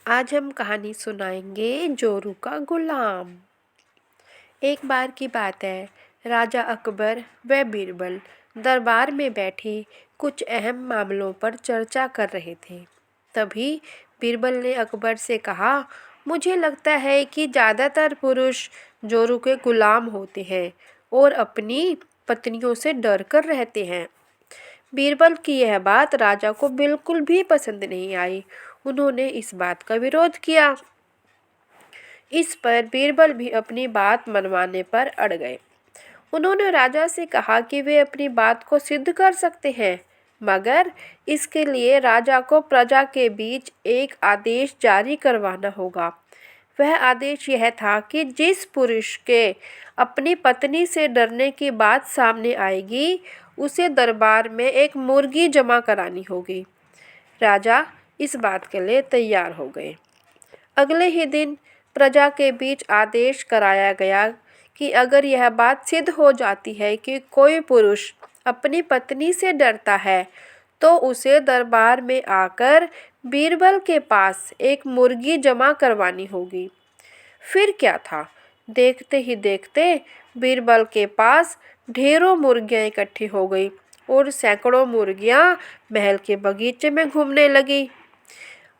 आज हम कहानी सुनाएंगे जोरू का गुलाम। एक बार की बात है, राजा अकबर व बीरबल दरबार में बैठे कुछ अहम मामलों पर चर्चा कर रहे थे। तभी बीरबल ने अकबर से कहा, मुझे लगता है कि ज़्यादातर पुरुष जोरू के गुलाम होते हैं और अपनी पत्नियों से डर कर रहते हैं। बीरबल की यह बात राजा को बिल्कुल भी पसंद नहीं आई। उन्होंने इस बात का विरोध किया। इस पर बीरबल भी अपनी बात मनवाने पर अड़ गए। उन्होंने राजा से कहा कि वे अपनी बात को सिद्ध कर सकते हैं, मगर इसके लिए राजा को प्रजा के बीच एक आदेश जारी करवाना होगा। वह आदेश यह था कि जिस पुरुष के अपनी पत्नी से डरने की बात सामने आएगी, उसे दरबार में एक मुर्गी जमा करानी होगी। राजा इस बात के लिए तैयार हो गए। अगले ही दिन प्रजा के बीच आदेश कराया गया कि अगर यह बात सिद्ध हो जाती है कि कोई पुरुष अपनी पत्नी से डरता है, तो उसे दरबार में आकर बीरबल के पास एक मुर्गी जमा करवानी होगी। फिर क्या था, देखते ही देखते बीरबल के पास ढेरों मुर्गियां इकट्ठी हो गई और सैकड़ों मुर्गियां महल के बगीचे में घूमने लगी।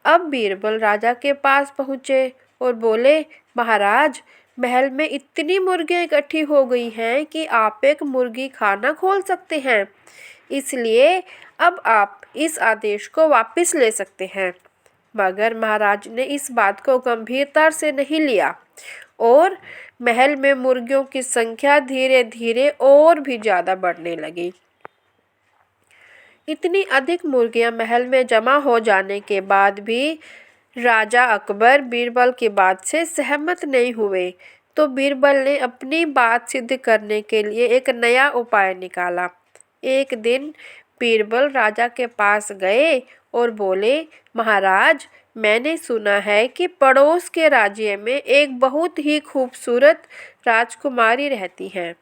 अब बीरबल राजा के पास पहुँचे और बोले, महाराज, महल में इतनी मुर्गियां इकट्ठी हो गई हैं कि आप एक मुर्गी खाना खोल सकते हैं, इसलिए अब आप इस आदेश को वापस ले सकते हैं। मगर महाराज ने इस बात को गंभीरता से नहीं लिया और महल में मुर्गियों की संख्या धीरे धीरे और भी ज़्यादा बढ़ने लगी। इतनी अधिक मुर्गियां महल में जमा हो जाने के बाद भी राजा अकबर बीरबल की बात से सहमत नहीं हुए, तो बीरबल ने अपनी बात सिद्ध करने के लिए एक नया उपाय निकाला। एक दिन बीरबल राजा के पास गए और बोले, महाराज, मैंने सुना है कि पड़ोस के राज्य में एक बहुत ही खूबसूरत राजकुमारी रहती है।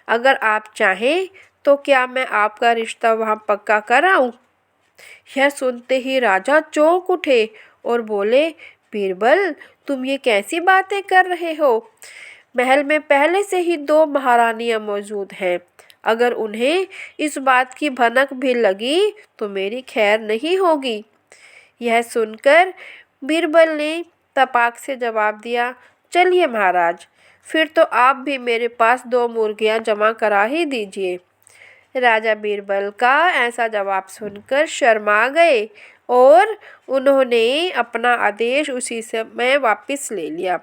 अगर आप चाहें तो क्या मैं आपका रिश्ता वहां पक्का कराऊं? यह सुनते ही राजा चौंक उठे और बोले, बीरबल, तुम ये कैसी बातें कर रहे हो? महल में पहले से ही 2 महारानियां मौजूद हैं। अगर उन्हें इस बात की भनक भी लगी तो मेरी खैर नहीं होगी। यह सुनकर बीरबल ने तपाक से जवाब दिया, चलिए महाराज, फिर तो आप भी मेरे पास 2 मुर्गियां जमा करा ही दीजिए। राजा बीरबल का ऐसा जवाब सुनकर शर्मा गए और उन्होंने अपना आदेश उसी समय वापस ले लिया।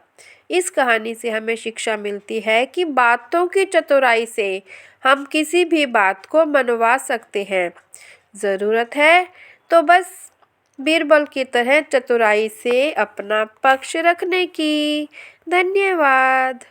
इस कहानी से हमें शिक्षा मिलती है कि बातों की चतुराई से हम किसी भी बात को मनवा सकते हैं। ज़रूरत है तो बस बीरबल की तरह चतुराई से अपना पक्ष रखने की। धन्यवाद।